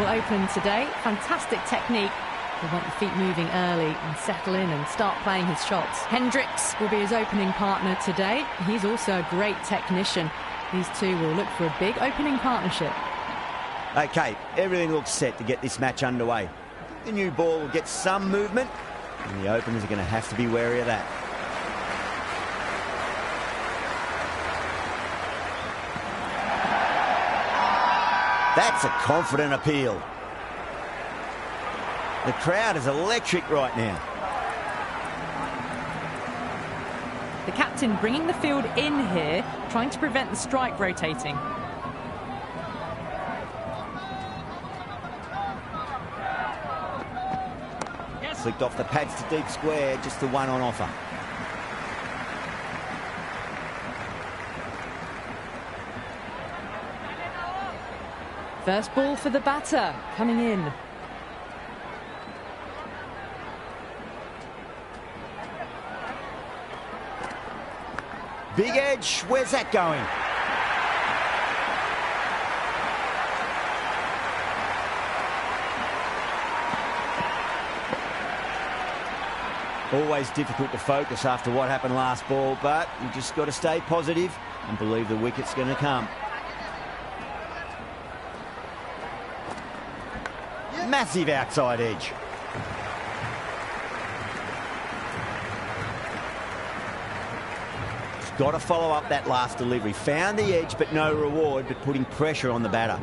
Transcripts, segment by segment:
will open today. Fantastic technique. He want the feet moving early and settle in and start playing his shots. Hendricks will be his opening partner today. He's also a great technician. These two will look for a big opening partnership. OK, everything looks set to get this match underway. The new ball will get some movement, and the openers are going to have to be wary of that. That's a confident appeal. The crowd is electric right now. The captain bringing the field in here, trying to prevent the strike rotating. Flicked off the pads to deep square, just the one on offer. First ball for the batter, coming in. Big edge, where's that going? Always difficult to focus after what happened last ball, but you just got to stay positive and believe the wicket's going to come. Massive outside edge. He's got to follow up that last delivery. Found the edge, but no reward, but putting pressure on the batter.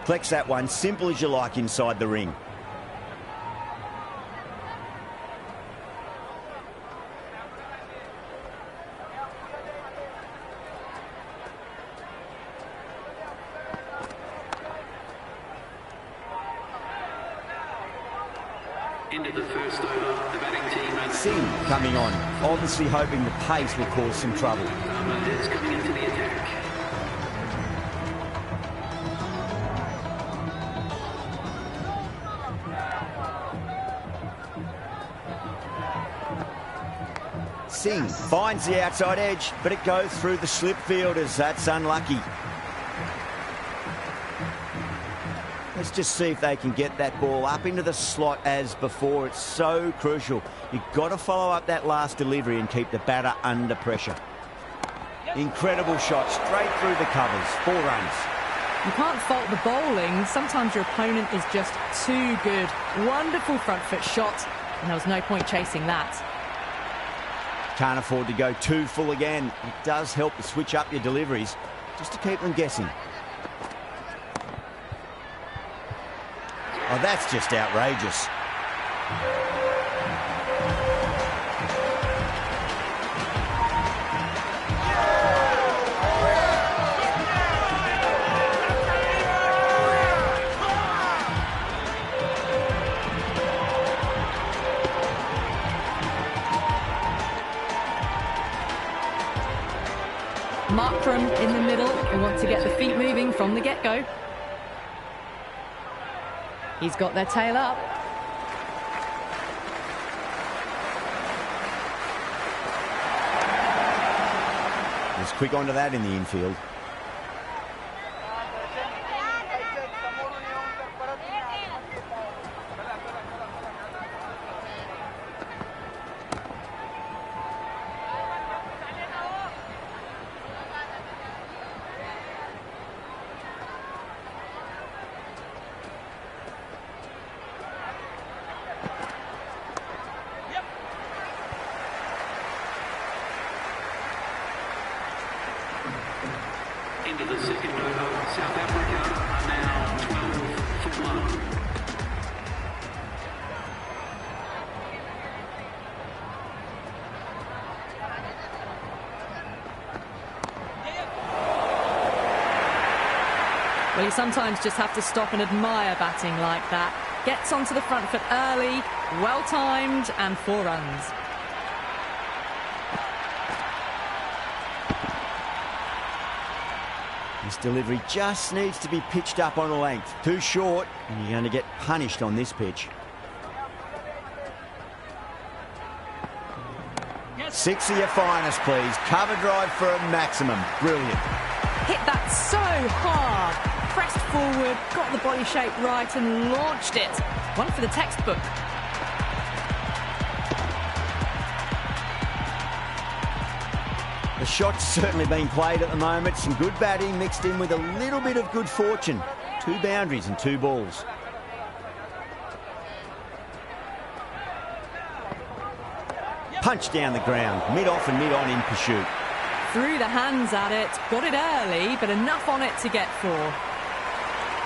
Flex that one, simple as you like inside the ring. Into the first over, the batting team. Singh coming on, obviously hoping the pace will cause some trouble. Is coming into the attack. Singh finds the outside edge, but it goes through the slip fielders. That's unlucky. Let's just see if they can get that ball up into the slot as before. It's so crucial. You've got to follow up that last delivery and keep the batter under pressure. Incredible shot, straight through the covers. 4 runs. You can't fault the bowling. Sometimes your opponent is just too good. Wonderful front foot shot, and there was no point chasing that. Can't afford to go too full again. It does help to switch up your deliveries, just to keep them guessing. Oh, that's just outrageous. Markram in the middle. We want to get the feet moving from the get-go. He's got their tail up. He's quick onto that in the infield. Into the second over, South Africa are now 12 for 1. Well, you sometimes just have to stop and admire batting like that. Gets onto the front foot early, well-timed, and 4 runs. This delivery just needs to be pitched up on a length. Too short, and you're going to get punished on this pitch. 6 of your finest, please. Cover drive for a maximum. Brilliant. Hit that so hard. Pressed forward, got the body shape right and launched it. One for the textbook. The shot's certainly being played at the moment. Some good batting mixed in with a little bit of good fortune. 2 boundaries and 2 balls. Punch down the ground, mid-off and mid-on in pursuit. Threw the hands at it, got it early, but enough on it to get 4.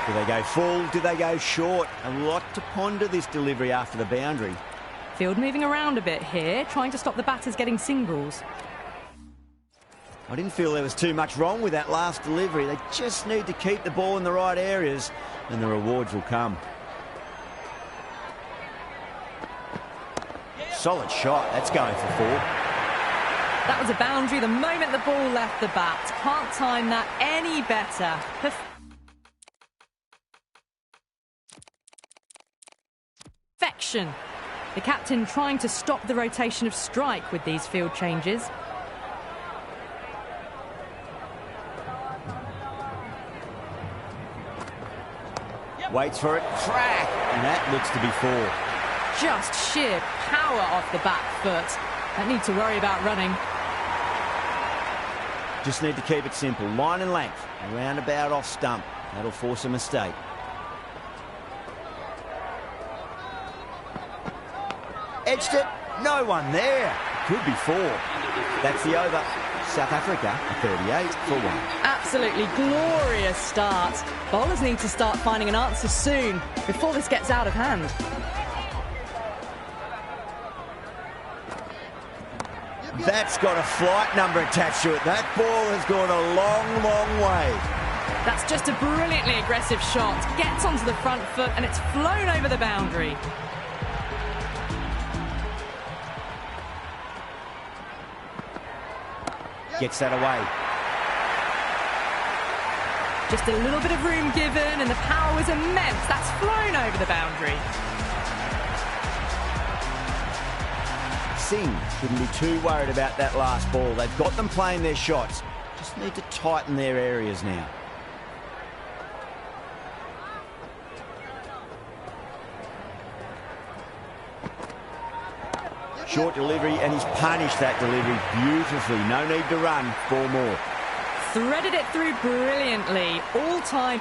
Do they go full? Do they go short? A lot to ponder this delivery after the boundary. Field moving around a bit here, trying to stop the batters getting singles. I didn't feel there was too much wrong with that last delivery. They just need to keep the ball in the right areas and the rewards will come. Solid shot. That's going for 4. That was a boundary the moment the ball left the bat. Can't time that any better. Perfection. The captain trying to stop the rotation of strike with these field changes. Waits for it. Crack. And that looks to be 4. Just sheer power off the back foot. Don't need to worry about running. Just need to keep it simple. Line and length. Around about off stump. That'll force a mistake. Edged it. No one there. Could be 4. That's the over. South Africa, 38 for 1. Absolutely glorious start. Bowlers need to start finding an answer soon before this gets out of hand. That's got a flight number attached to it. That ball has gone a long, long way. That's just a brilliantly aggressive shot. Gets onto the front foot and it's flown over the boundary. Gets that away. Just a little bit of room given and the power was immense. That's flown over the boundary. Singh shouldn't be too worried about that last ball. They've got them playing their shots. Just need to tighten their areas now. Short delivery, and he's punished that delivery beautifully. No need to run. 4 more. Threaded it through brilliantly. All time.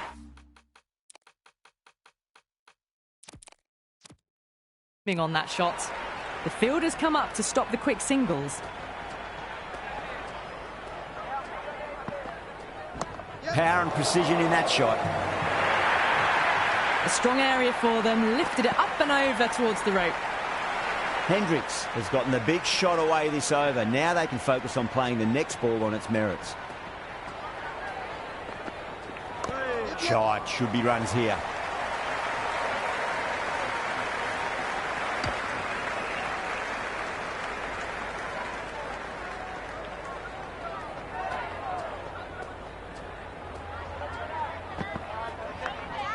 On that shot. The fielders come up to stop the quick singles. Power and precision in that shot. A strong area for them. Lifted it up and over towards the rope. Hendricks has gotten the big shot away this over. Now they can focus on playing the next ball on its merits. Shot. Should be runs here.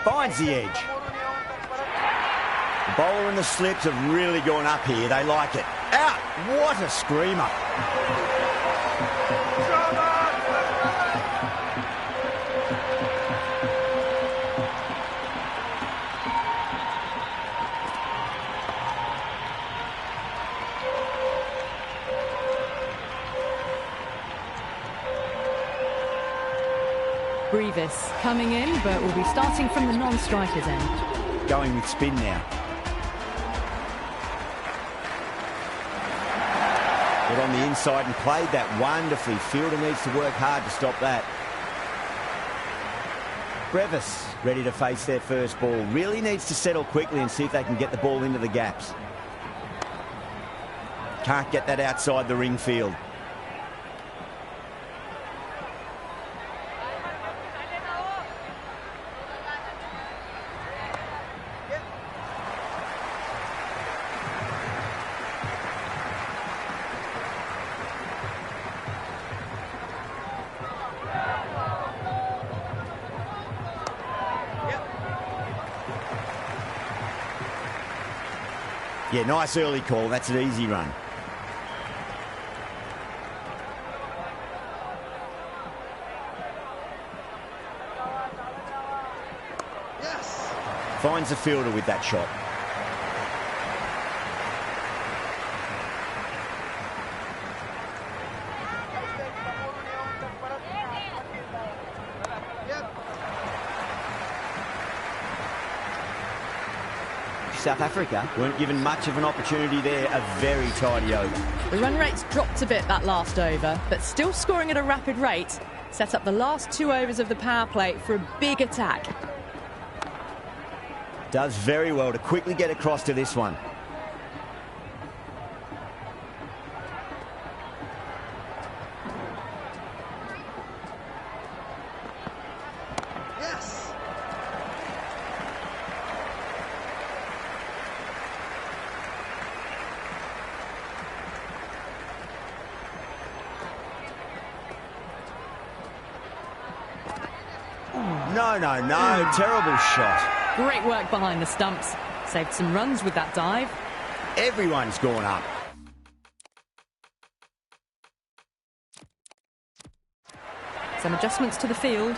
Finds the edge. The bowler and the slips have really gone up here. They like it. Out! What a screamer. Brevis coming in, but will be starting from the non-strikers end. Going with spin now. Got on the inside and played that wonderfully. Fielder needs to work hard to stop that. Brevis ready to face their first ball. Really needs to settle quickly and see if they can get the ball into the gaps. Can't get that outside the ring field. Yeah, nice early call. That's an easy run. Finds the fielder with that shot. South Africa weren't given much of an opportunity there. A very tidy over. The run rate's dropped a bit that last over, but still scoring at a rapid rate. Set up the last 2 overs of the power play for a big attack. Does very well to quickly get across to this one. Yes. No. Terrible shot. Great work behind the stumps. Saved some runs with that dive. Everyone's gone up. Some adjustments to the field.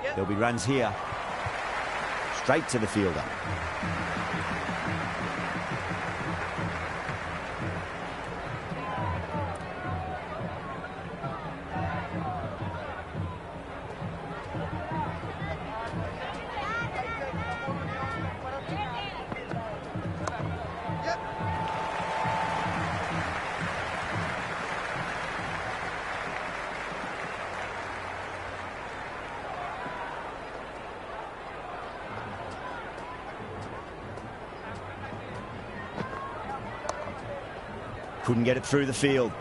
There'll be runs here. Straight to the fielder. Couldn't get it through the field.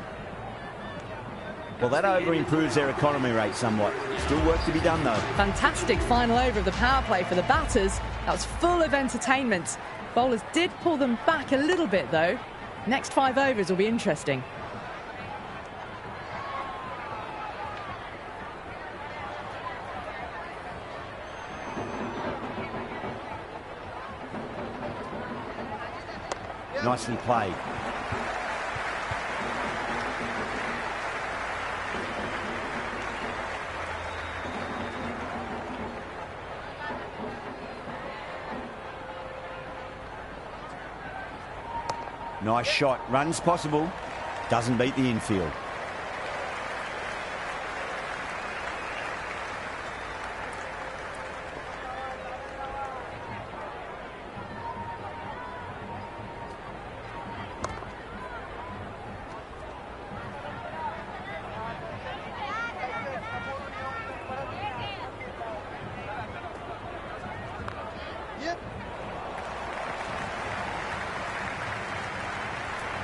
Well, that over improves their economy rate somewhat. Still work to be done, though. Fantastic final over of the power play for the batters. That was full of entertainment. Bowlers did pull them back a little bit, though. Next 5 overs will be interesting. Nicely played. Nice shot. Runs possible. Doesn't beat the infield.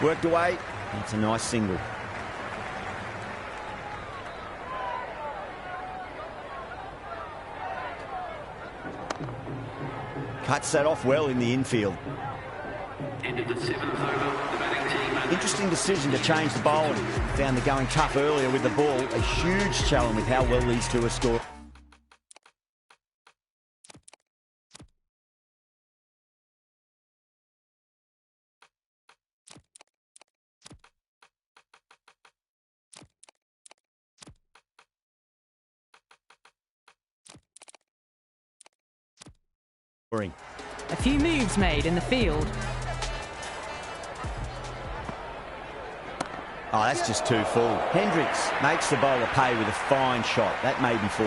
Worked away. That's a nice single. Cuts that off well in the infield. End of the 7th over. The batting team. Interesting decision to change the bowling. Found they're going tough earlier with the ball. A huge challenge with how well these two are scored. A few moves made in the field. Oh, that's just too full. Hendricks makes the bowler pay with a fine shot. That may be 4.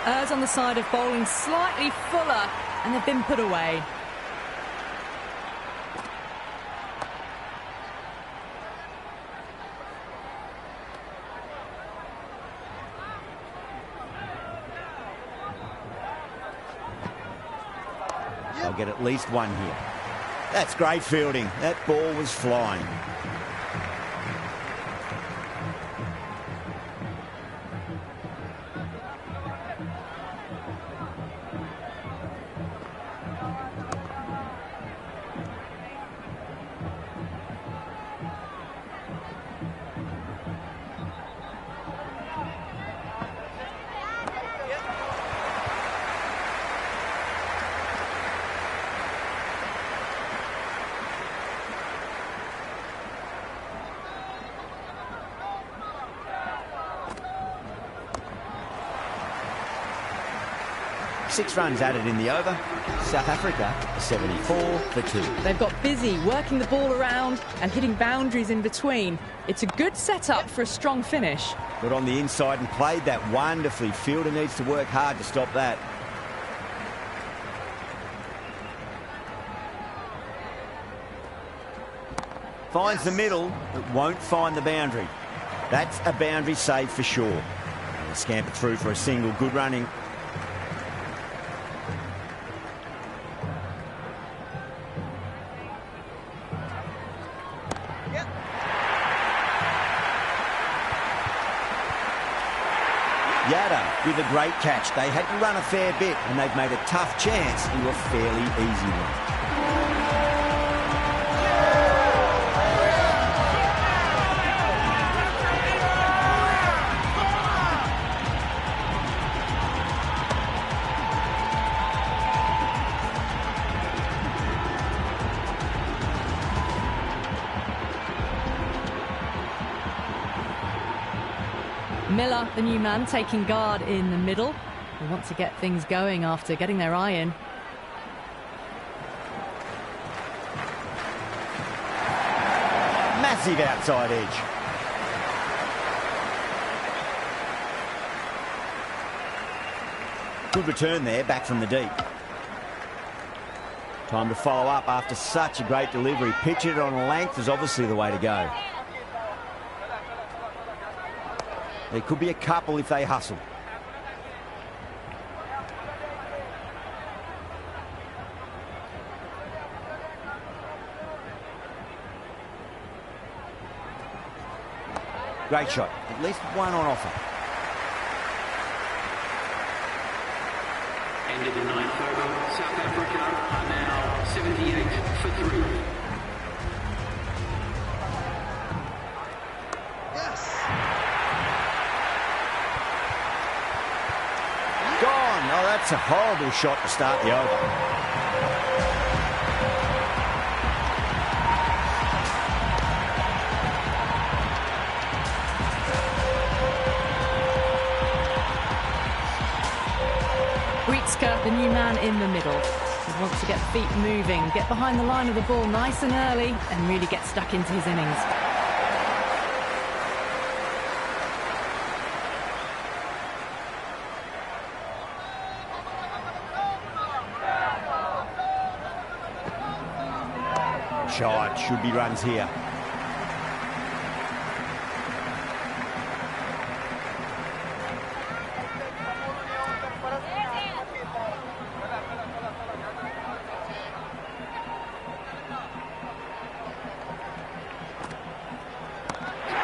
Errs on the side of bowling slightly fuller, and they've been put away. I'll get at least 1 here. That's great fielding. That ball was flying. 6 runs added in the over. South Africa 74 for 2. They've got busy working the ball around and hitting boundaries in between. It's a good setup for a strong finish. Got on the inside and played that wonderfully. Fielder needs to work hard to stop that. Finds the middle, but won't find the boundary. That's a boundary save for sure. And scampered through for a single. Good running. Yada with a great catch. They had to run a fair bit and they've made a tough chance into a fairly easy one. Miller, the new man, taking guard in the middle. They want to get things going after getting their eye in. Massive outside edge. Good return there, back from the deep. Time to follow up after such a great delivery. Pitch it on length is obviously the way to go. There could be a couple if they hustle. Great shot. At least one on offer. End of the 9th over. South Africa are now 78 for 3. Oh, that's a horrible shot to start the over. Wietzka, the new man in the middle. He wants to get feet moving, get behind the line of the ball nice and early and really get stuck into his innings. Shot, should be runs here.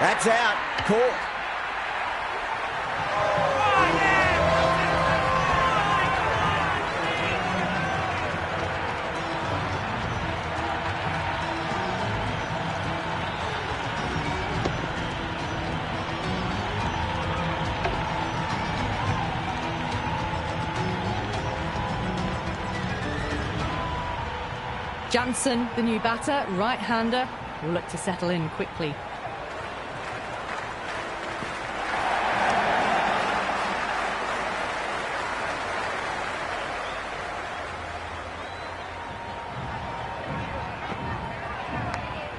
That's out, caught. Jansen, the new batter, right-hander, will look to settle in quickly.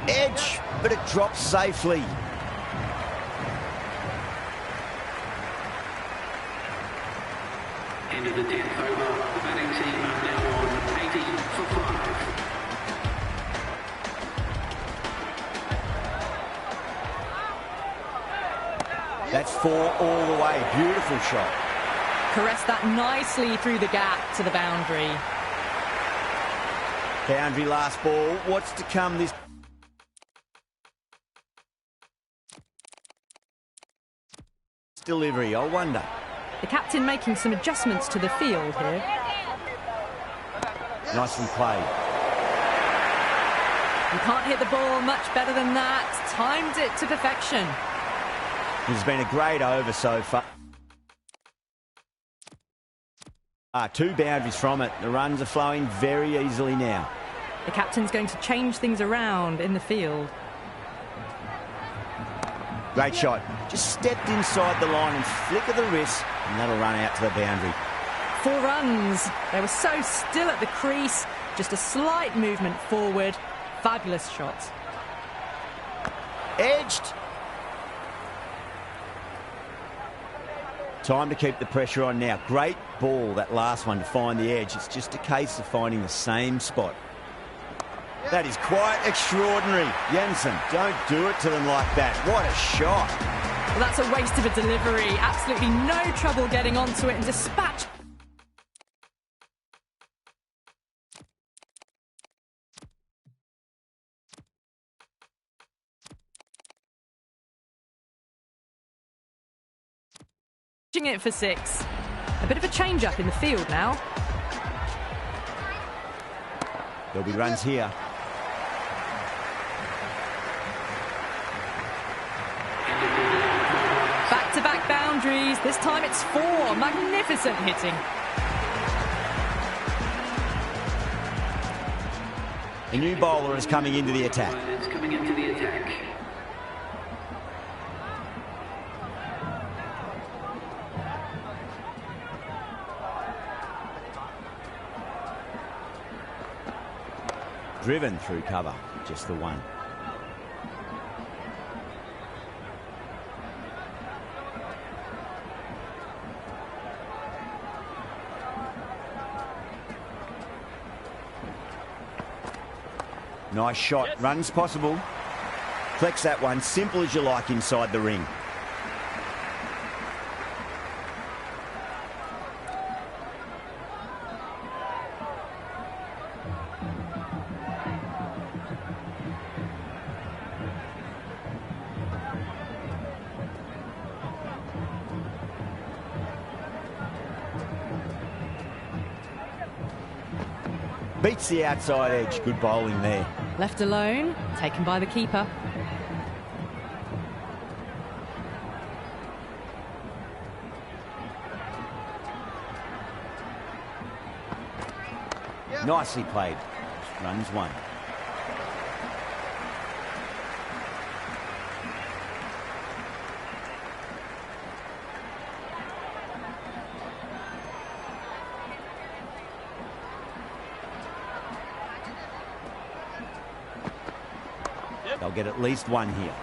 Edge, but it drops safely. End of the 10th over. The batting team are now on 80 for 5. That's 4 all the way. Beautiful shot. Caressed that nicely through the gap to the boundary. Boundary last ball. What's to come this delivery? I wonder. The captain making some adjustments to the field here. Nicely played. You can't hit the ball much better than that. Timed it to perfection. This has been a great over so far. 2 boundaries from it. The runs are flowing very easily now. The captain's going to change things around in the field. Great shot. Just stepped inside the line and flick of the wrist, and that'll run out to the boundary. 4 runs. They were so still at the crease, just a slight movement forward. Fabulous shot. Edged. Time to keep the pressure on now. Great ball, that last one, to find the edge. It's just a case of finding the same spot. That is quite extraordinary. Jensen, don't do it to them like that. What a shot. Well, that's a waste of a delivery. Absolutely no trouble getting onto it and dispatch. It for 6. A bit of a change-up in the field now. There'll be runs here. Back-to-back boundaries. This time it's 4. Magnificent hitting. A new bowler is coming into the attack. It's coming into the attack. Driven through cover, just the one. Nice shot, runs possible. Flex that one, simple as you like inside the ring. Beats the outside edge. Good bowling there. Left alone, taken by the keeper. Nicely played. Runs 1. They'll get at least 1 here.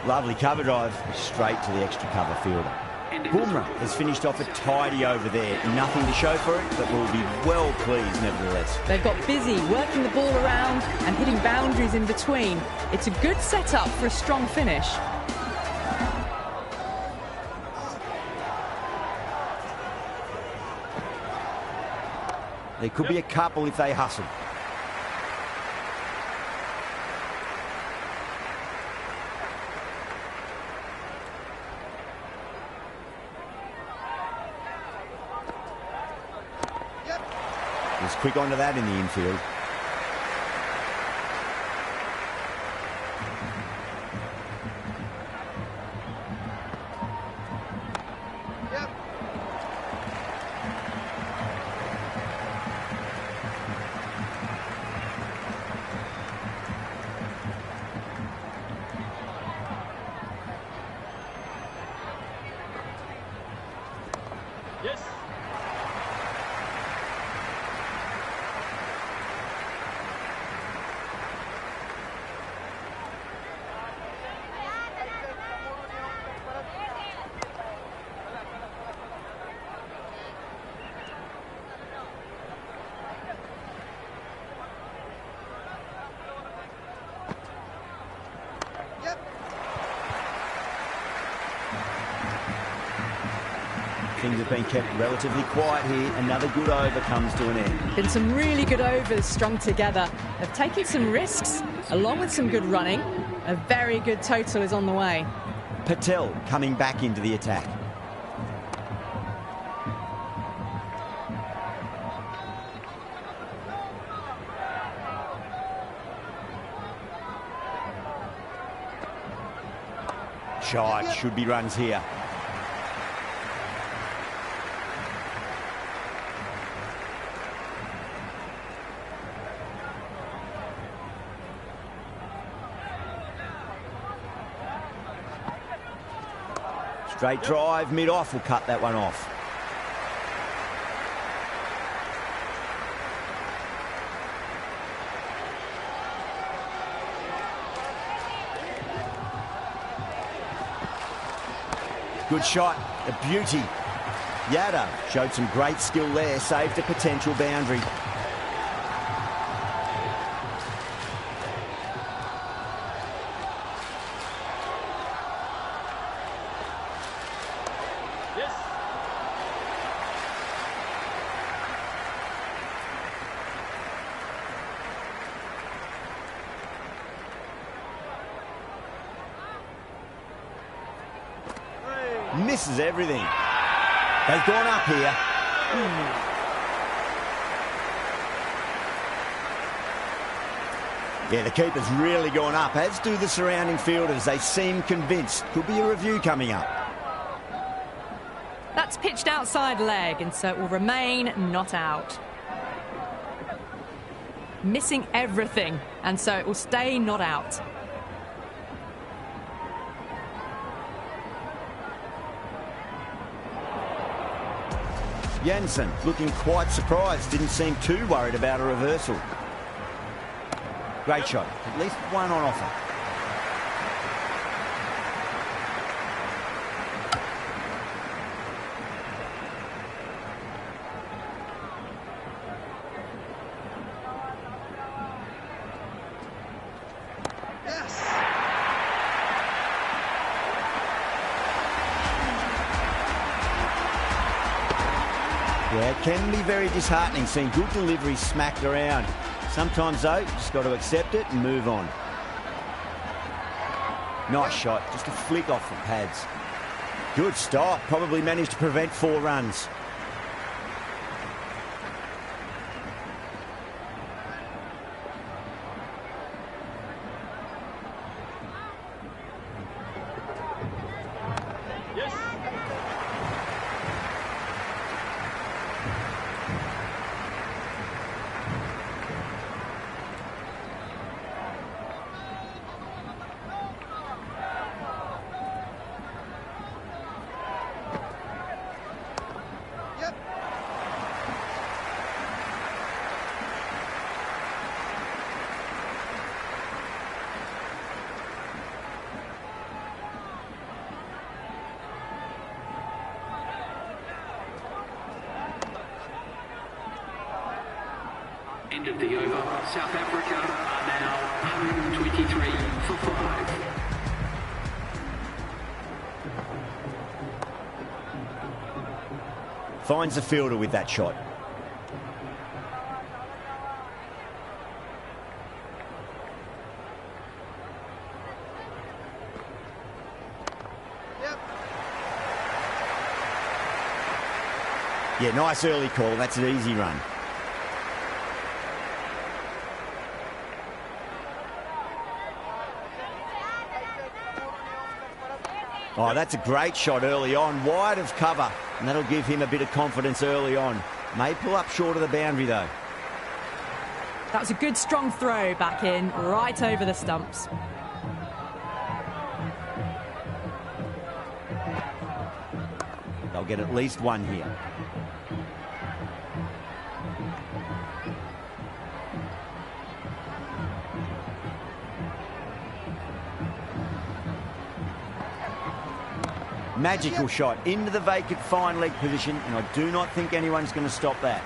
Lovely cover drive, straight to the extra cover fielder. Bumrah has finished off a tidy over there. Nothing to show for it, but will be well pleased nevertheless. They've got busy working the ball around and hitting boundaries in between. It's a good setup for a strong finish. There could be a couple if they hustle. Was quick onto that in the infield. Yes. Things have been kept relatively quiet here. Another good over comes to an end. Been some really good overs strung together. They've taken some risks along with some good running. A very good total is on the way. Patel coming back into the attack. Shot, should be runs here. Straight drive, mid-off will cut that one off. Good shot, a beauty. Yada showed some great skill there, saved a potential boundary. Misses everything. They've gone up here. Yeah, the keeper's really gone up, as do the surrounding fielders. They seem convinced. Could be a review coming up. That's pitched outside leg, and so it will remain not out. Missing everything, and so it will stay not out. Jansen looking quite surprised, didn't seem too worried about a reversal. Great shot, at least one on offer. Yeah, it can be very disheartening seeing good delivery smacked around. Sometimes, though, just got to accept it and move on. Nice shot, just a flick off the pads. Good stop, probably managed to prevent 4 runs. End of the over. South Africa are now 123 for 5. Finds the fielder with that shot. Yeah, nice early call. That's an easy run. Oh, that's a great shot early on, wide of cover, and that'll give him a bit of confidence early on. May pull up short of the boundary, though. That was a good, strong throw back in, right over the stumps. They'll get at least one here. Magical shot into the vacant fine leg position, and I do not think anyone's going to stop that.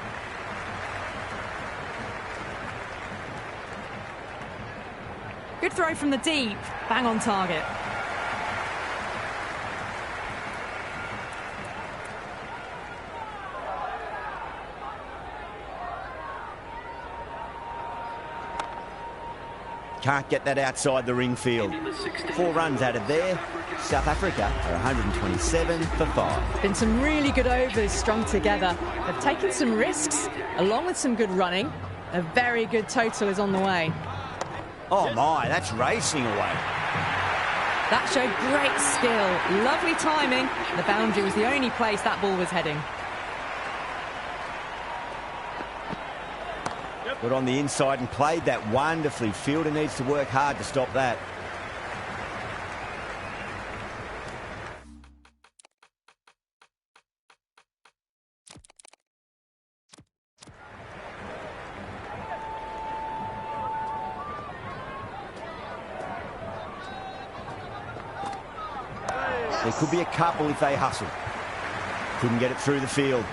Good throw from the deep, bang on target. Can't get that outside the ring field. 4 runs out of there. South Africa are 127 for 5. Been some really good overs strung together. They've taken some risks, along with some good running. A very good total is on the way. Oh my, that's racing away. That showed great skill, lovely timing. The boundary was the only place that ball was heading. Got on the inside and played that wonderfully. Fielder needs to work hard to stop that. There could be a couple if they hustle. Couldn't get it through the field.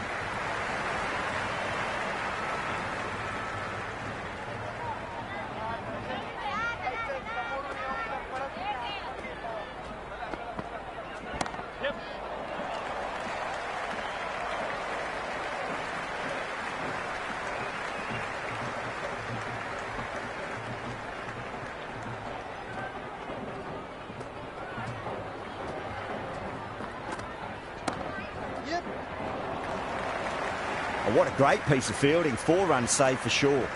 Oh, what a great piece of fielding. 4 runs saved for sure.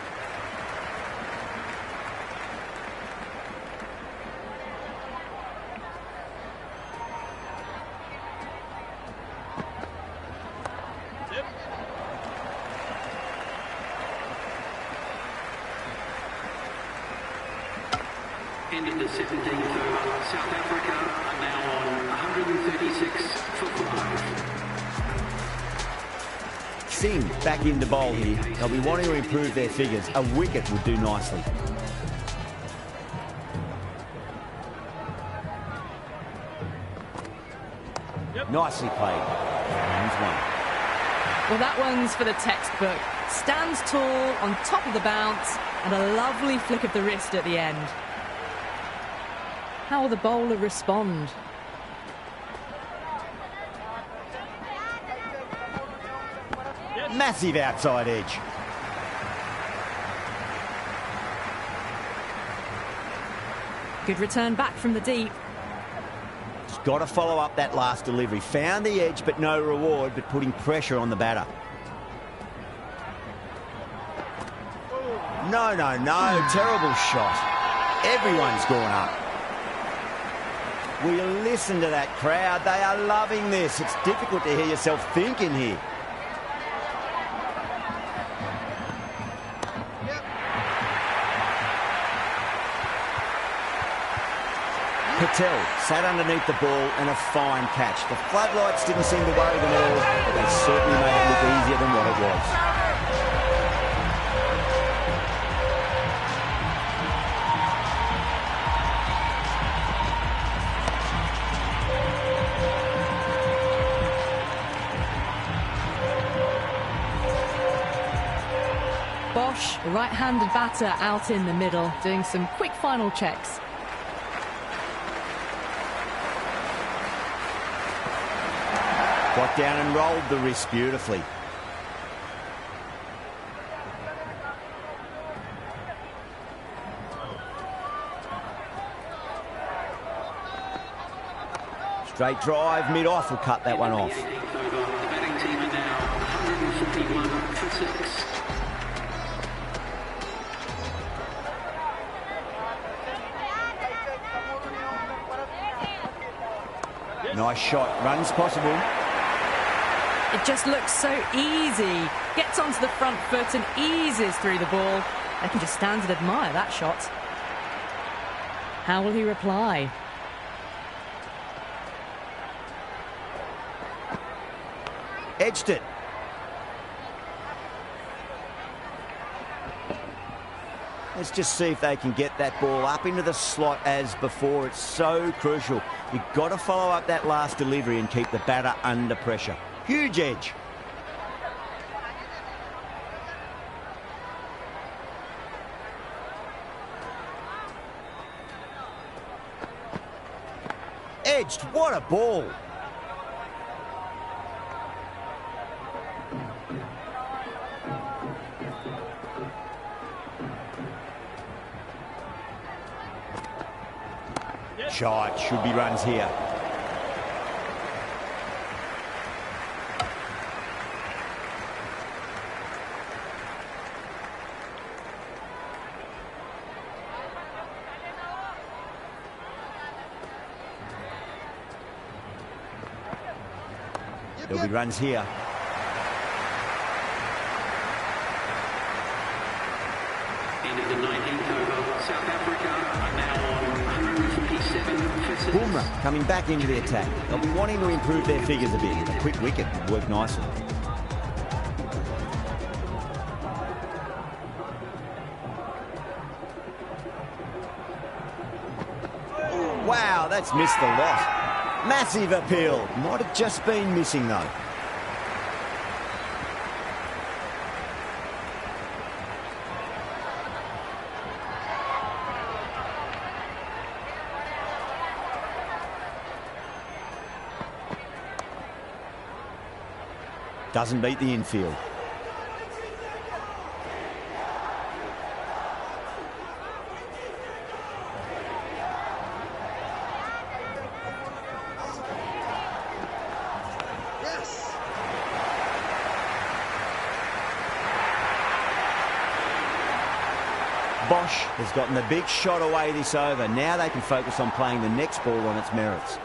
End of the 17th over. South Africa are now on 136 for 5. Singh back into bowl here. They'll be wanting to improve their figures. A wicket would do nicely. Nicely played. He's one. Well, that one's for the textbook. Stands tall, on top of the bounce, and a lovely flick of the wrist at the end. How will the bowler respond? Massive outside edge. Good return back from the deep. He's got to follow up that last delivery. Found the edge, but no reward, but putting pressure on the batter. No, no, no. Terrible shot. Everyone's gone up. Will you listen to that crowd? They are loving this. It's difficult to hear yourself thinking here. Patel sat underneath the ball and a fine catch. The floodlights didn't seem to worry them at all, but they certainly made it look easier than what it was. Bosch, right-handed batter out in the middle, doing some quick final checks. Got down and rolled the wrist beautifully. Straight drive, mid-off will cut that one off. The batting team are now 141 for 6. Nice shot. Runs possible. It just looks so easy. Gets onto the front foot and eases through the ball. They can just stand and admire that shot. How will he reply? Edged it. Let's just see if they can get that ball up into the slot as before. It's so crucial. You've got to follow up that last delivery and keep the batter under pressure. Huge edge. Edged. What a ball. Shot. Should be runs here. There'll be runs here. End of the 19th over. South Africa are now on 147 for 6. Bumrah coming back into the attack. They'll be wanting to improve their figures a bit. A quick wicket would work nicely. Wow, that's missed the lot. Massive appeal. Might have just been missing, though. Doesn't beat the infield. Bosch has gotten the big shot away this over. Now they can focus on playing the next ball on its merits.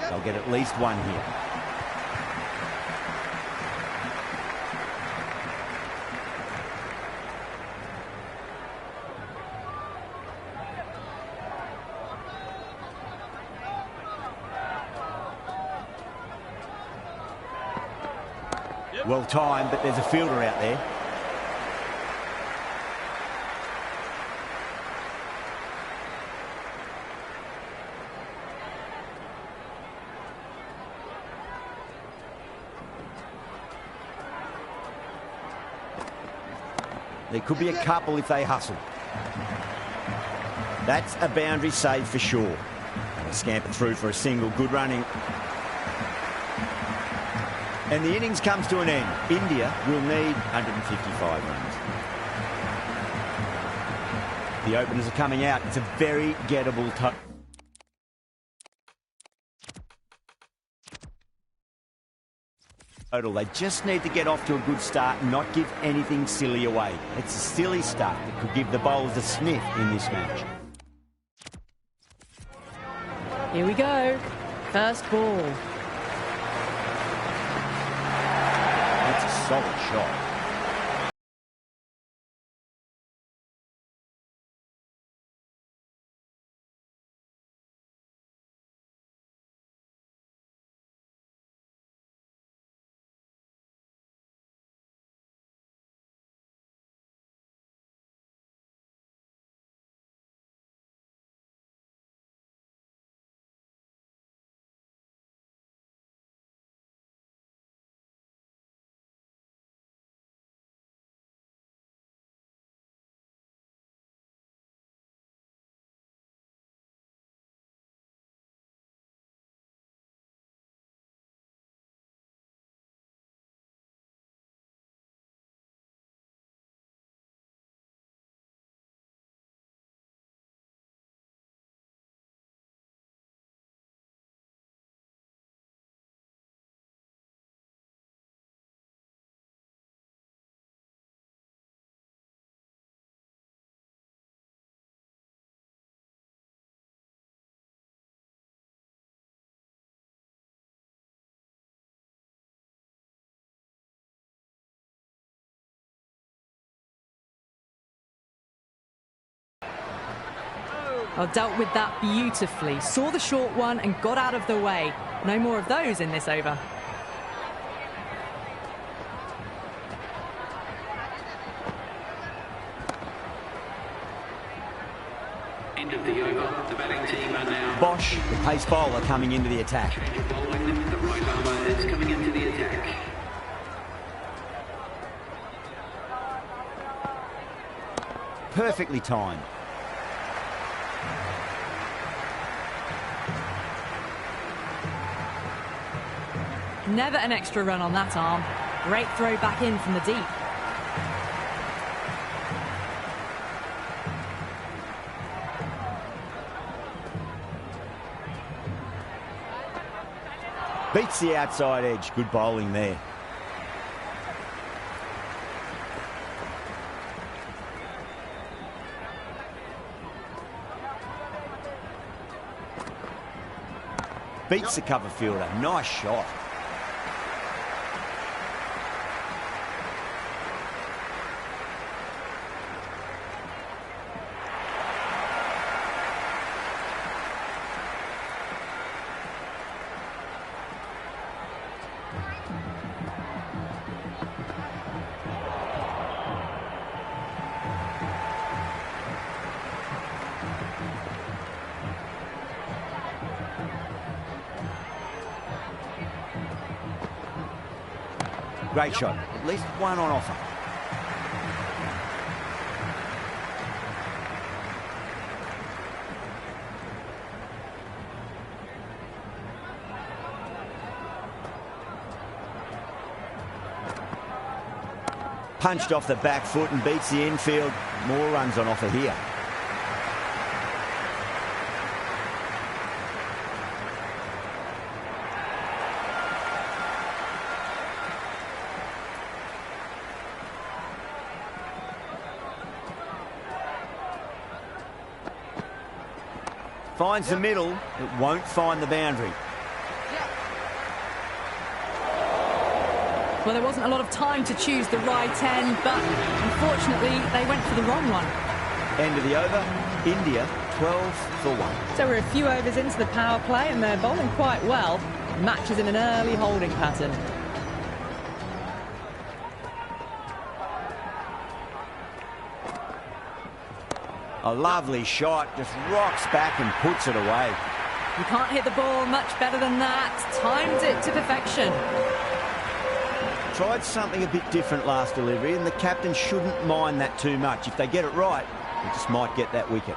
They'll get at least one here. Well timed, but there's a fielder out there. There could be a couple if they hustle. That's a boundary save for sure. And a scamper through for a single. Good running. And the innings comes to an end. India will need 155 runs. The openers are coming out. It's a very gettable total. They just need to get off to a good start and not give anything silly away. It's a silly start that could give the bowlers a sniff in this match. Here we go. First ball. That's a solid shot. Oh, dealt with that beautifully. Saw the short one and got out of the way. No more of those in this over. End of the over. The batting team are now... Bosch, the pace bowler, coming into the attack. Bowling, the right armour is coming into the attack. Perfectly timed. Never an extra run on that arm. Great throw back in from the deep. Beats the outside edge. Good bowling there. Beats the cover fielder. Nice shot. Great shot. At least one on offer. Punched off the back foot and beats the infield. More runs on offer here. Finds the middle, it won't find the boundary. Well, there wasn't a lot of time to choose the right end, but unfortunately they went for the wrong one. End of the over, India 12 for 1. So we're a few overs into the power play and they're bowling quite well. The match is in an early holding pattern. A lovely shot, just rocks back and puts it away. You can't hit the ball much better than that. Timed it to perfection. Tried something a bit different last delivery, and the captain shouldn't mind that too much. If they get it right, they just might get that wicket.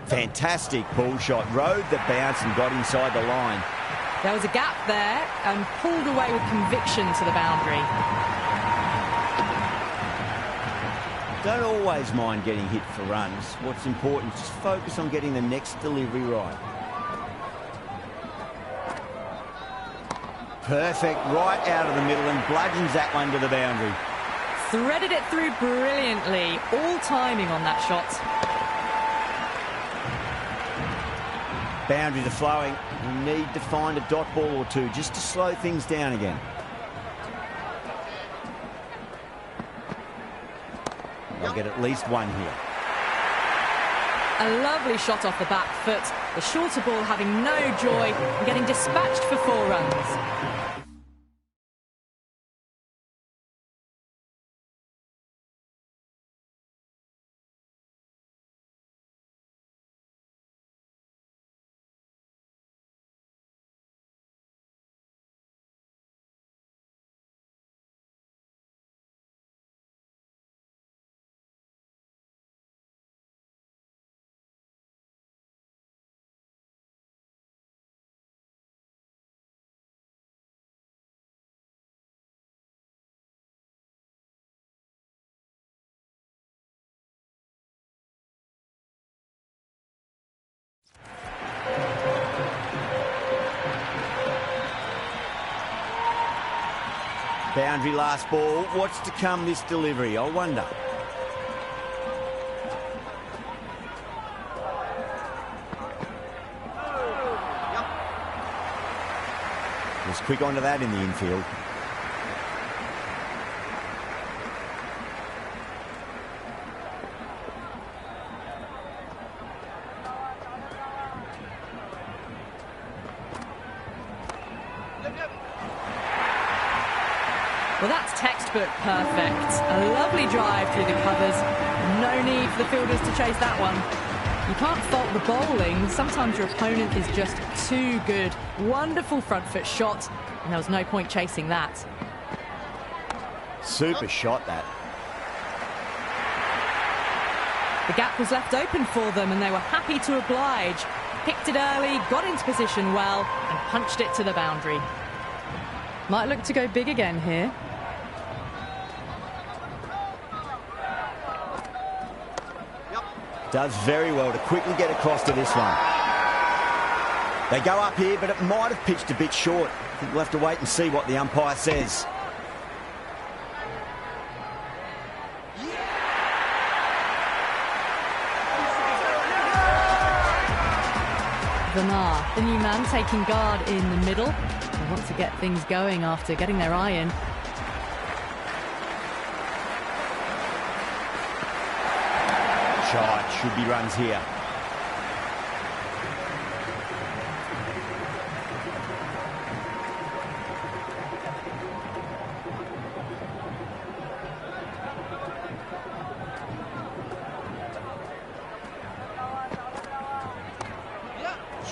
Fantastic pull shot. Rode the bounce and got inside the line. There was a gap there and pulled away with conviction to the boundary. Don't always mind getting hit for runs. What's important is just focus on getting the next delivery right. Perfect, right out of the middle and bludgeons that one to the boundary. Threaded it through brilliantly. All timing on that shot. Boundaries are flowing. We need to find a dot ball or two just to slow things down again. They'll get at least one here. A lovely shot off the back foot. The shorter ball having no joy and getting dispatched for 4 runs. Boundary last ball. What's to come this delivery? I wonder. Was quick onto that in the infield. Well, that's textbook perfect. A lovely drive through the covers. No need for the fielders to chase that one. You can't fault the bowling. Sometimes your opponent is just too good. Wonderful front foot shot, and there was no point chasing that. Super shot, that. The gap was left open for them, and they were happy to oblige. Picked it early, got into position well, and punched it to the boundary. Might look to go big again here. Does very well to quickly get across to this one. They go up here, but it might have pitched a bit short. I think we'll have to wait and see what the umpire says. Vanar, the new man, taking guard in the middle. They want to get things going after getting their eye in. Shot, should be runs here.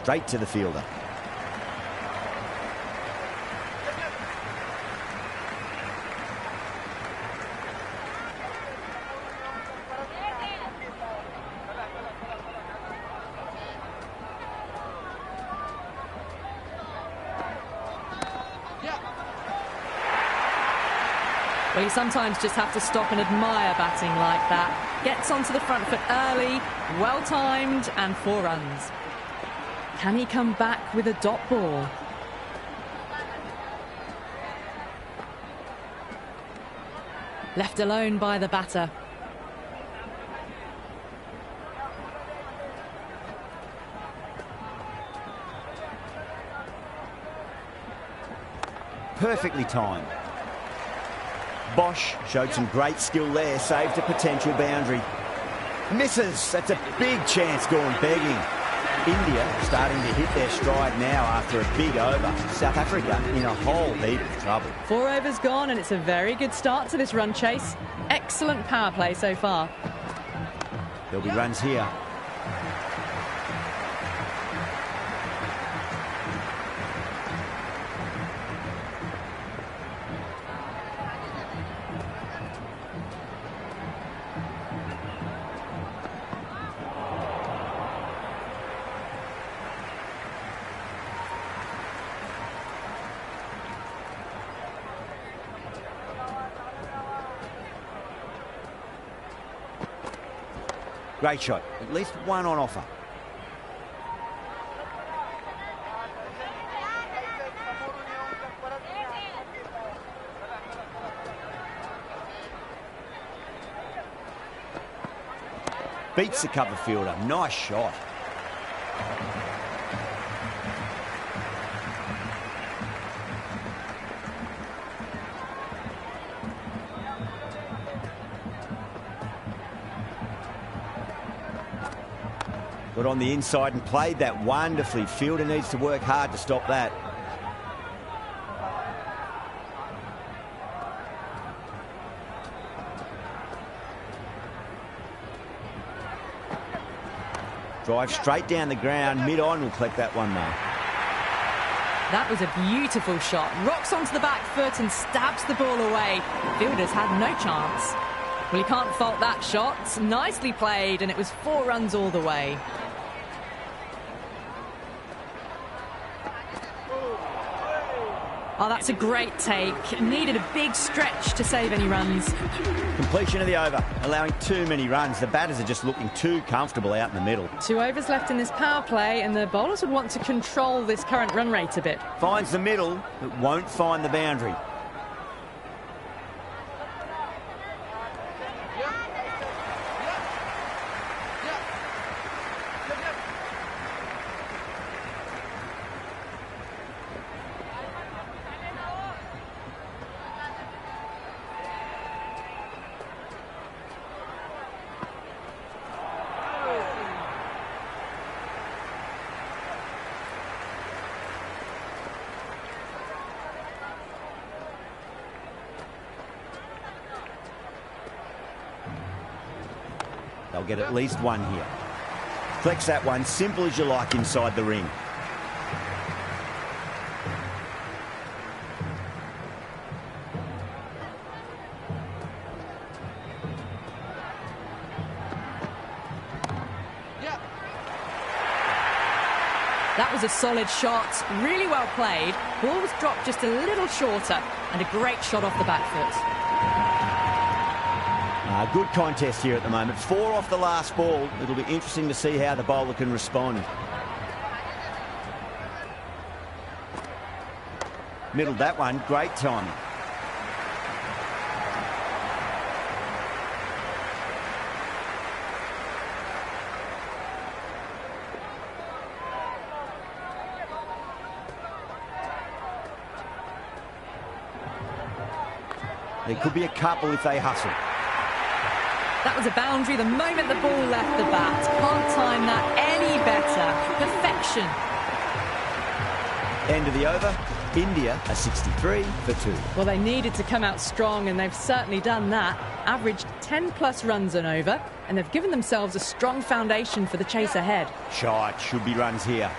straight to the fielder. Well, you sometimes just have to stop and admire batting like that. Gets onto the front foot early, well-timed, and 4 runs. Can he come back with a dot ball? Left alone by the batter. Perfectly timed. Bosch showed some great skill there, saved a potential boundary. Misses, that's a big chance gone begging. India starting to hit their stride now after a big over. South Africa in a whole heap of trouble. 4 overs gone, and it's a very good start to this run chase. Excellent power play so far. There'll be runs here. Great shot. At least one on offer. Beats the cover fielder. Nice shot. Got on the inside and played that wonderfully. Fielder needs to work hard to stop that. Drive straight down the ground. Mid-on will collect that one, though. That was a beautiful shot. Rocks onto the back foot and stabs the ball away. Fielders had no chance. Well, you can't fault that shot. Nicely played, and it was 4 runs all the way. Oh, that's a great take. Needed a big stretch to save any runs. Completion of the over, allowing too many runs. The batters are just looking too comfortable out in the middle. 2 overs left in this power play, and the bowlers would want to control this current run rate a bit. Finds the middle, but won't find the boundary. They'll get at least one here. Flex that one, simple as you like inside the ring. That was a solid shot, really well played. Ball was dropped just a little shorter, and a great shot off the back foot. Good contest here at the moment. 4 off the last ball. It'll be interesting to see how the bowler can respond. Middled that one. Great timing. There could be a couple if they hustle. That was a boundary the moment the ball left the bat. Can't time that any better. Perfection. End of the over. India are 63 for 2. Well, they needed to come out strong, and they've certainly done that. Averaged 10+ runs an over, and they've given themselves a strong foundation for the chase ahead. Shot. Should be runs here.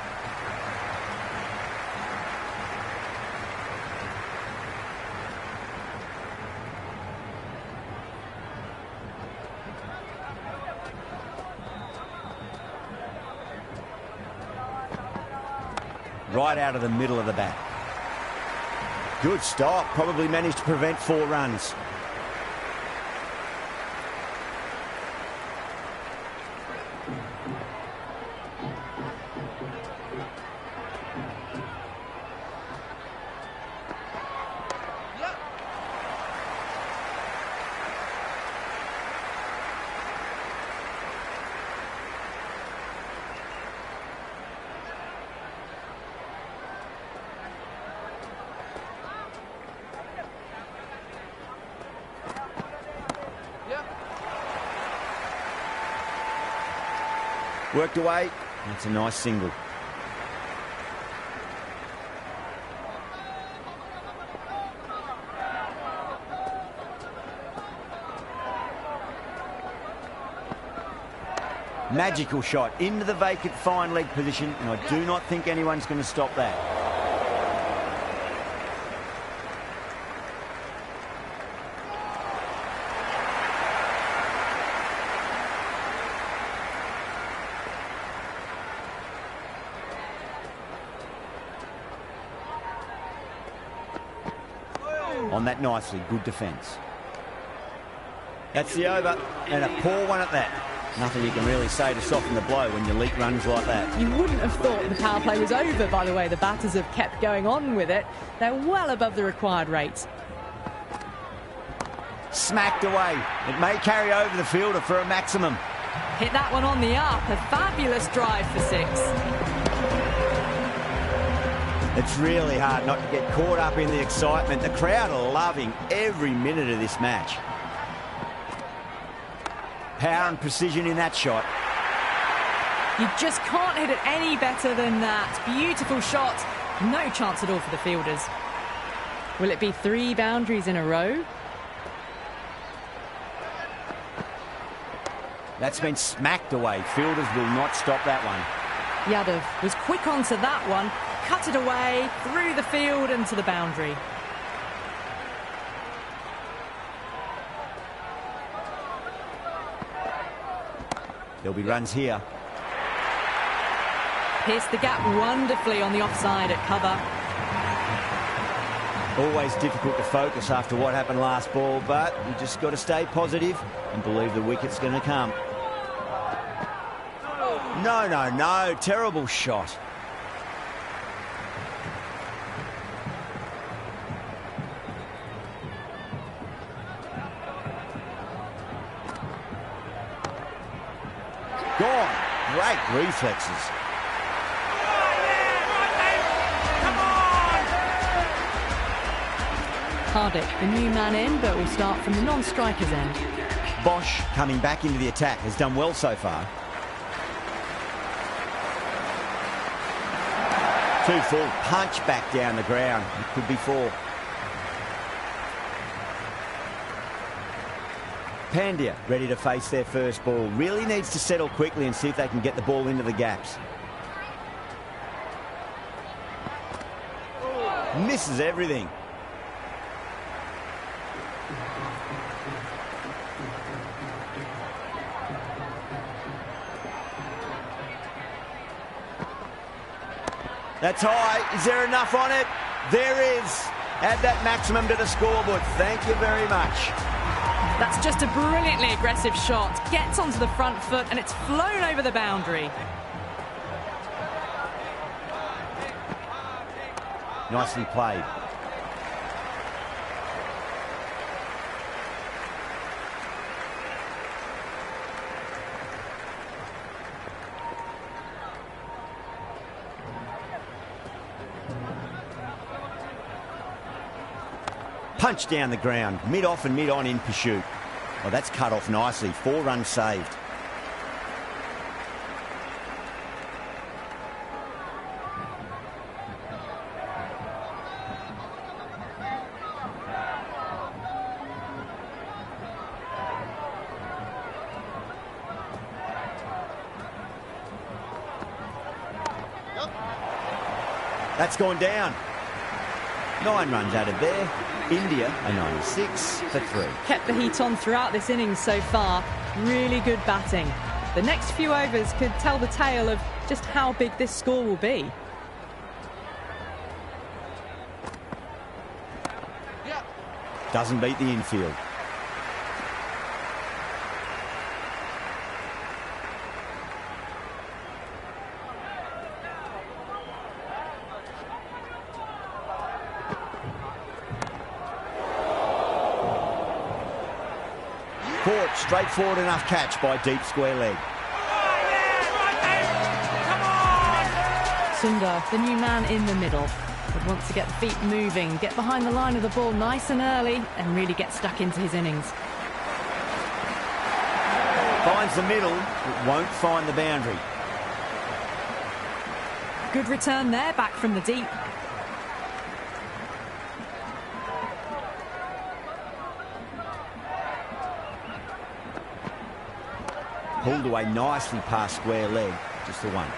right out of the middle of the bat. Good stop. Probably managed to prevent 4 runs. Worked away. That's a nice single. Magical shot into the vacant fine leg position, and I do not think anyone's going to stop that. On that nicely, good defence. That's the over, and a poor one at that. Nothing you can really say to soften the blow when you leak runs like that. You wouldn't have thought the power play was over, by the way. The batters have kept going on with it. They're well above the required rate. Smacked away. It may carry over the fielder for a maximum. Hit that one on the up. A fabulous drive for 6. It's really hard not to get caught up in the excitement. The crowd are loving every minute of this match. Power and precision in that shot. You just can't hit it any better than that. Beautiful shot. No chance at all for the fielders. Will it be 3 boundaries in a row? That's been smacked away. Fielders will not stop that one. Yadav was quick onto that one. Cut it away, through the field and to the boundary. There'll be runs here. Pierced the gap wonderfully on the offside at cover. Always difficult to focus after what happened last ball, but you just got to stay positive and believe the wicket's going to come. No, no, no. Terrible shot. Gone. Great reflexes. Hardick, the new man in, but will start from the non-striker's end. Bosch, coming back into the attack, has done well so far. 2 full, punch back down the ground. It could be 4. Pandya ready to face their first ball. Really needs to settle quickly and see if they can get the ball into the gaps. Misses everything. That's high. Is there enough on it? There is. Add that maximum to the scoreboard. Thank you very much. That's just a brilliantly aggressive shot. Gets onto the front foot and it's flown over the boundary. Nicely played. Punch down the ground, mid-off and mid-on in pursuit. Oh, that's cut off nicely. 4 runs saved. That's gone down. 9 runs added there. India a 96 for 3. Kept the heat on throughout this innings so far. Really good batting. The next few overs could tell the tale of just how big this score will be. Doesn't beat the infield. Caught, straightforward enough catch by deep square leg. Sundar, the new man in the middle, would want to get the feet moving, get behind the line of the ball nice and early, and really get stuck into his innings. Finds the middle, but won't find the boundary. Good return there, back from the deep. Pulled away nicely past square leg, just the one.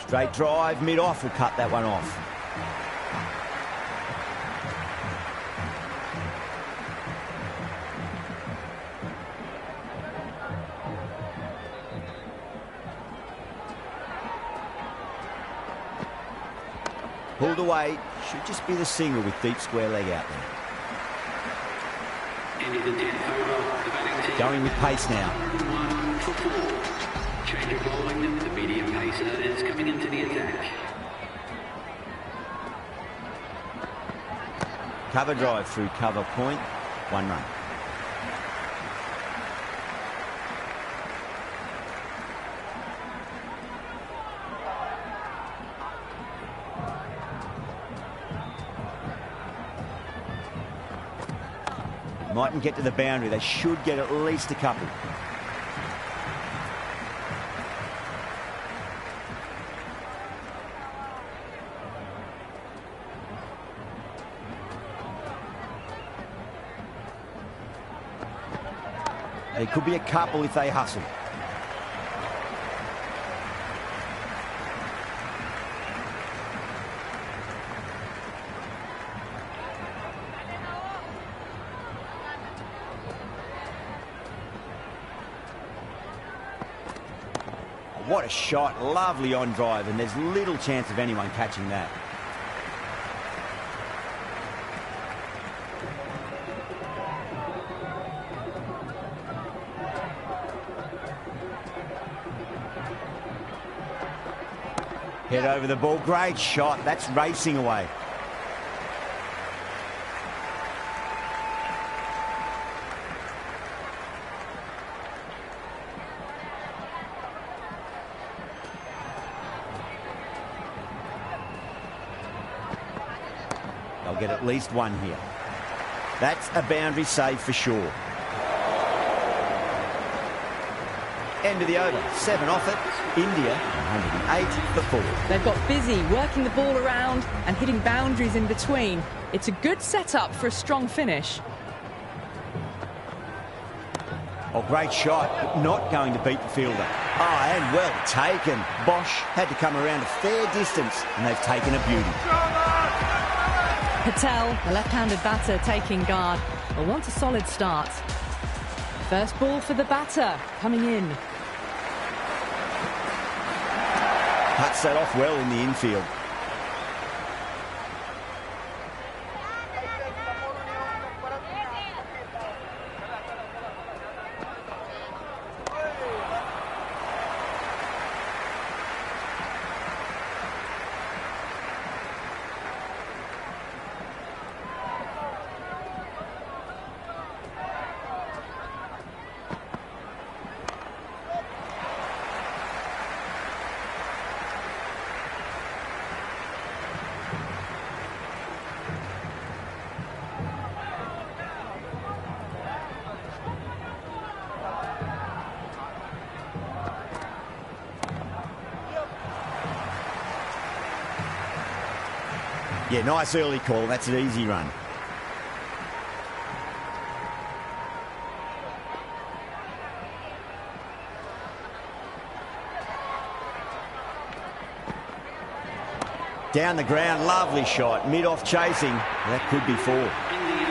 Straight drive, mid-off will cut that one off. Pulled away, should just be the single with deep square leg out there. Going with pace now. Change of bowling, the medium pacer is coming into the attack. Cover drive through cover point, 1 run. Mightn't get to the boundary. They should get at least a couple. There could be a couple if they hustle. What a shot, lovely on drive, and there's little chance of anyone catching that. Head over the ball, great shot, that's racing away. They'll get at least one here. That's a boundary save for sure. End of the over, 7 off it. India, 108 for 4. They've got busy working the ball around and hitting boundaries in between. It's a good setup for a strong finish. Oh, great shot, but not going to beat the fielder. Oh, and well taken. Bosch had to come around a fair distance, and they've taken a beauty. Patel, the left-handed batter, taking guard. Will want a solid start. First ball for the batter, coming in. Cuts that off well in the infield. Yeah, nice early call. That's an easy run. Down the ground, lovely shot. Mid-off chasing. That could be 4.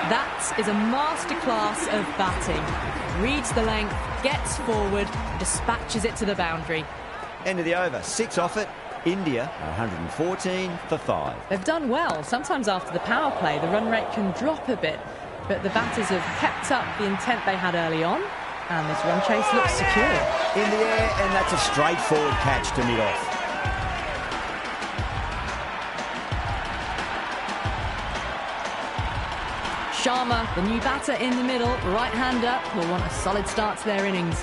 That is a masterclass of batting. Reads the length, gets forward, dispatches it to the boundary. End of the over. 6 off it. India 114 for 5. They've done well. Sometimes after the power play, the run rate can drop a bit. But the batters have kept up the intent they had early on. And this run chase looks secure. In the air, and that's a straightforward catch to mid-off. Sharma, the new batter in the middle, right-hander, will want a solid start to their innings.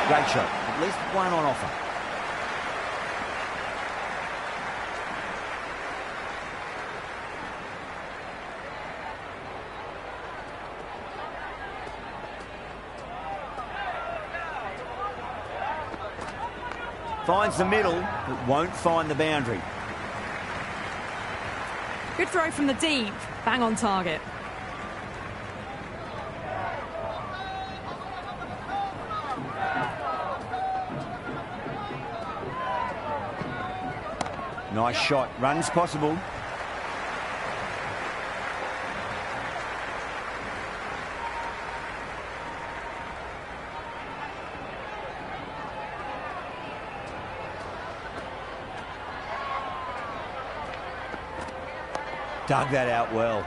Great shot. At least one on offer. Finds the middle, but won't find the boundary. Good throw from the deep. Bang on target. Nice shot. Runs possible. Dug that out well.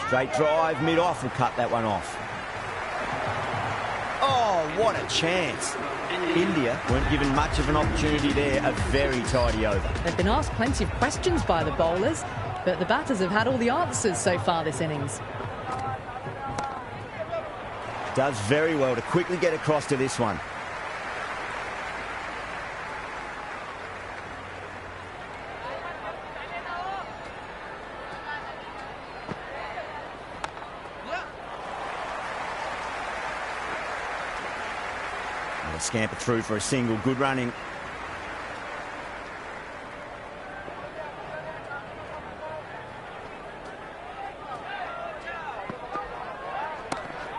Straight drive, mid-off, will cut that one off. Oh, what a chance. India weren't given much of an opportunity there. A very tidy over. They've been asked plenty of questions by the bowlers, but the batters have had all the answers so far this innings. Does very well to quickly get across to this one. Scamper through for a single. Good running.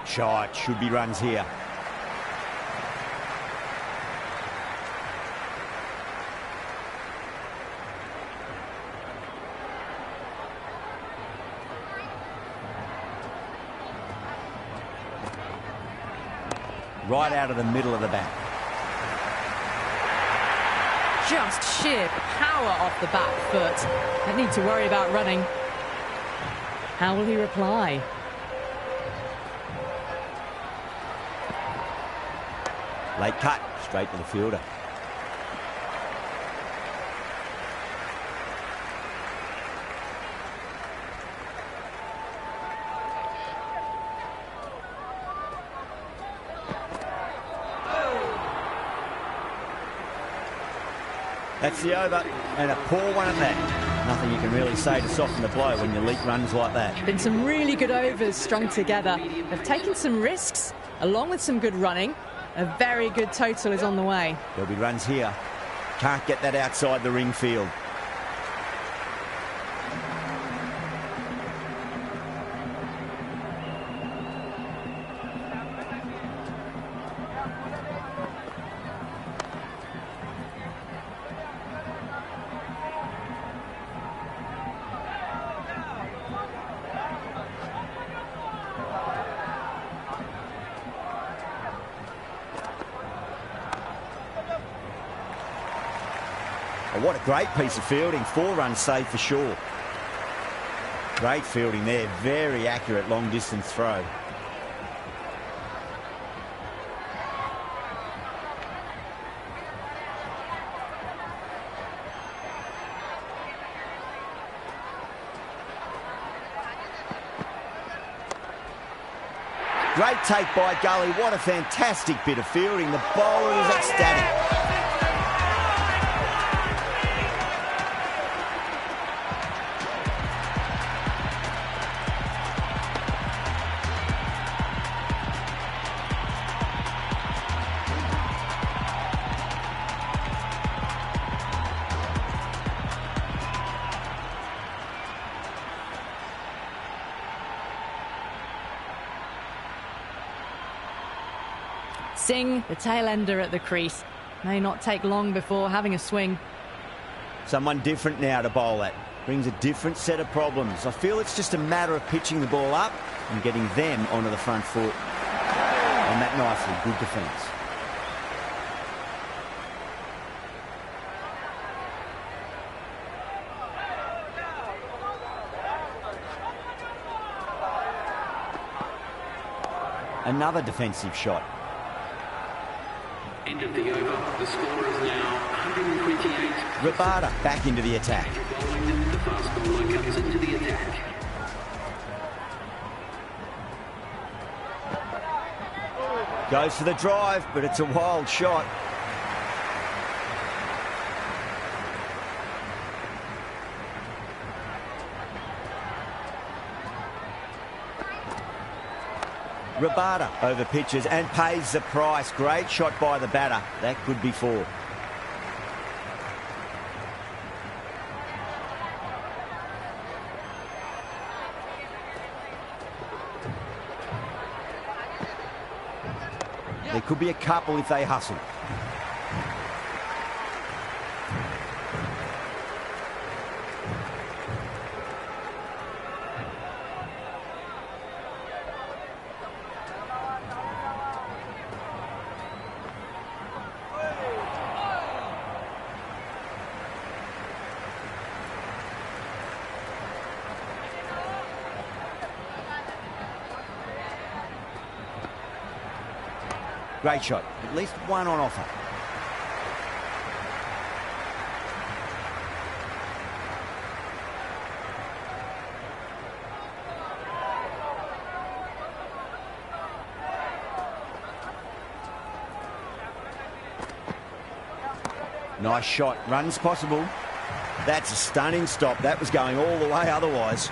Shot. Should be runs here. Right out of the middle of the bat. Just sheer power off the back foot. Don't need to worry about running. How will he reply? Late cut, straight to the fielder. That's the over, and a poor one at that. Nothing you can really say to soften the blow when you leak runs like that. Been some really good overs strung together. They've taken some risks, along with some good running. A very good total is on the way. There'll be runs here. Can't get that outside the ring field. Oh, what a great piece of fielding. 4 runs saved for sure. Great fielding there. Very accurate long distance throw. Great take by Gully. What a fantastic bit of fielding. The bowler was ecstatic. Singh, the tail ender at the crease. May not take long before having a swing. Someone different now to bowl at. Brings a different set of problems. I feel it's just a matter of pitching the ball up and getting them onto the front foot. And that nicely, good defence. Another defensive shot. End of the over. The score is now 128. Rabada back into the attack. Bowling, the fast bowler comes into the attack. Goes for the drive, but it's a wild shot. Rabada over pitches and pays the price. Great shot by the batter. That could be four. There could be a couple if they hustle. Great shot. At least one on offer. Nice shot. Runs possible. That's a stunning stop. That was going all the way otherwise.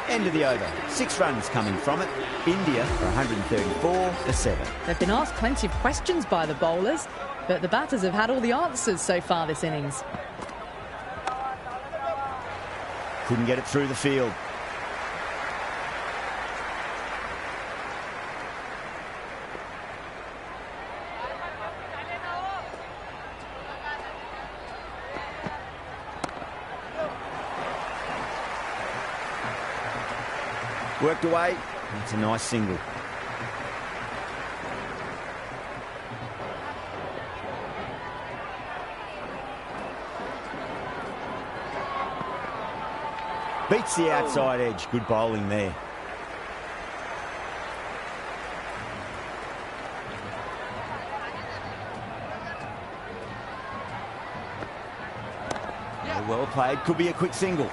End of the over. 6 runs coming from it. India for 134 for 7. They've been asked plenty of questions by the bowlers, but the batters have had all the answers so far this innings. Couldn't get it through the field. Worked away. That's a nice single. Beats the outside edge. Good bowling there. Well played. Could be a quick single.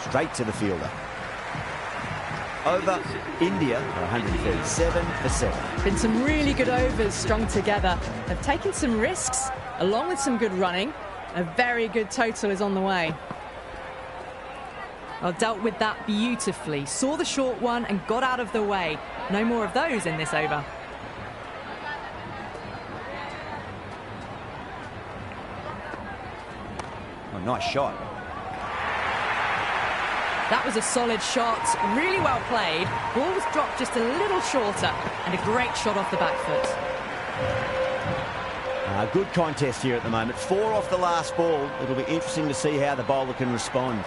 Straight to the fielder. Over India for 137 for 7. Been some really good overs strung together. They've taken some risks along with some good running. A very good total is on the way. Well, dealt with that beautifully. Saw the short one and got out of the way. No more of those in this over. Oh, nice shot. That was a solid shot, really well played. Ball was dropped just a little shorter and a great shot off the back foot. Good contest here at the moment. 4 off the last ball. It'll be interesting to see how the bowler can respond.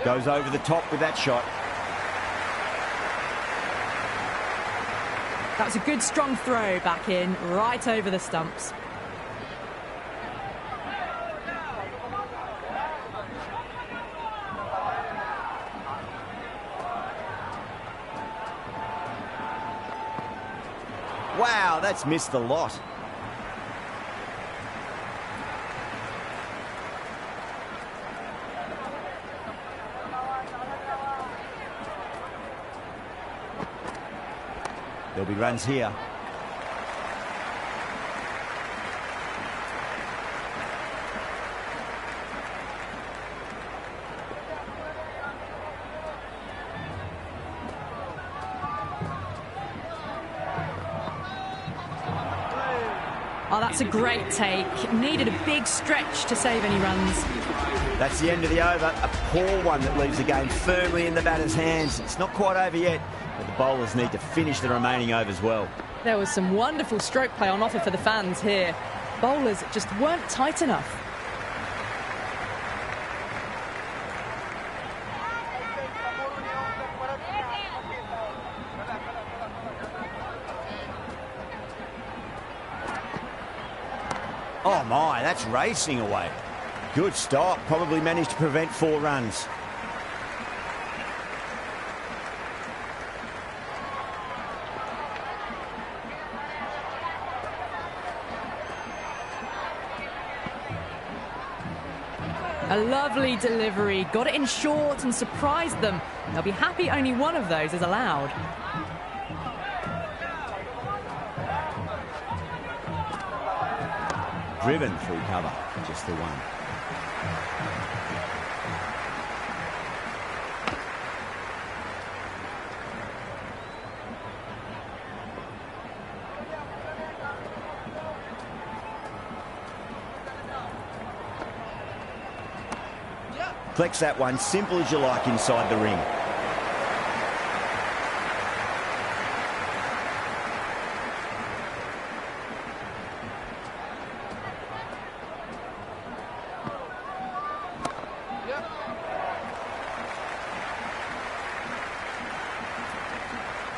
Goes over the top with that shot. That was a good strong throw back in, right over the stumps. Wow, that's missed a lot. There'll be runs here. Oh, that's a great take. Needed a big stretch to save any runs. That's the end of the over. A poor one that leaves the game firmly in the batter's hands. It's not quite over yet, but the bowlers need to finish the remaining overs well. There was some wonderful stroke play on offer for the fans here. Bowlers just weren't tight enough. Oh my, that's racing away. Good stop, probably managed to prevent 4 runs. A lovely delivery, got it in short and surprised them. They'll be happy only one of those is allowed. Driven through cover, just the one. Flex that one, simple as you like inside the ring.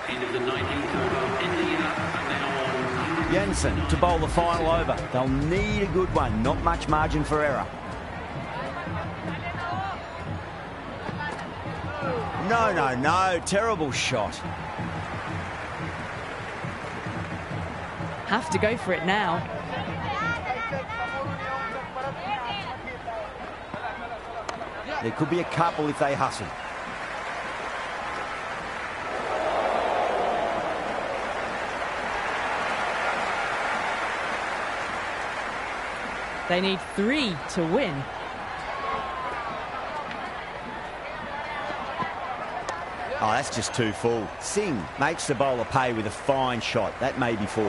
End of the 19th over. India are now on. Jansen to bowl the final over. They'll need a good one, not much margin for error. No, no, no, terrible shot. Have to go for it now. There could be a couple if they hustle. They need 3 to win. Oh, that's just too full. Singh makes the bowler pay with a fine shot. That may be 4.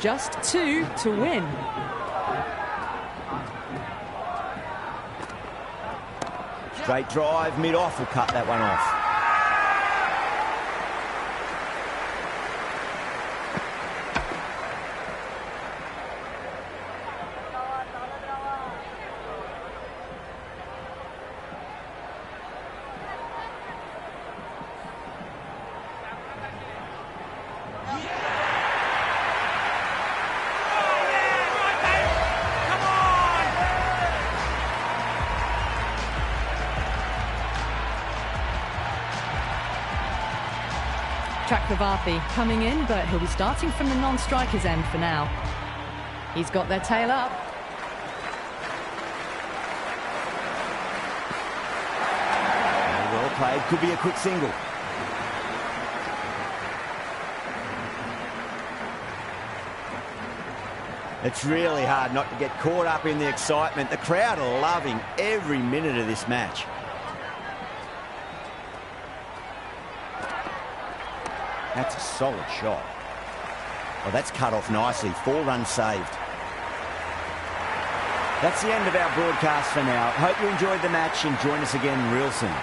Just 2 to win. Straight drive, mid-off will cut that one off. Chakravarthi coming in, but he'll be starting from the non-striker's end for now. He's got their tail up. Well played, could be a quick single. It's really hard not to get caught up in the excitement. The crowd are loving every minute of this match. That's a solid shot. Well, that's cut off nicely. 4 runs saved. That's the end of our broadcast for now. Hope you enjoyed the match and join us again real soon.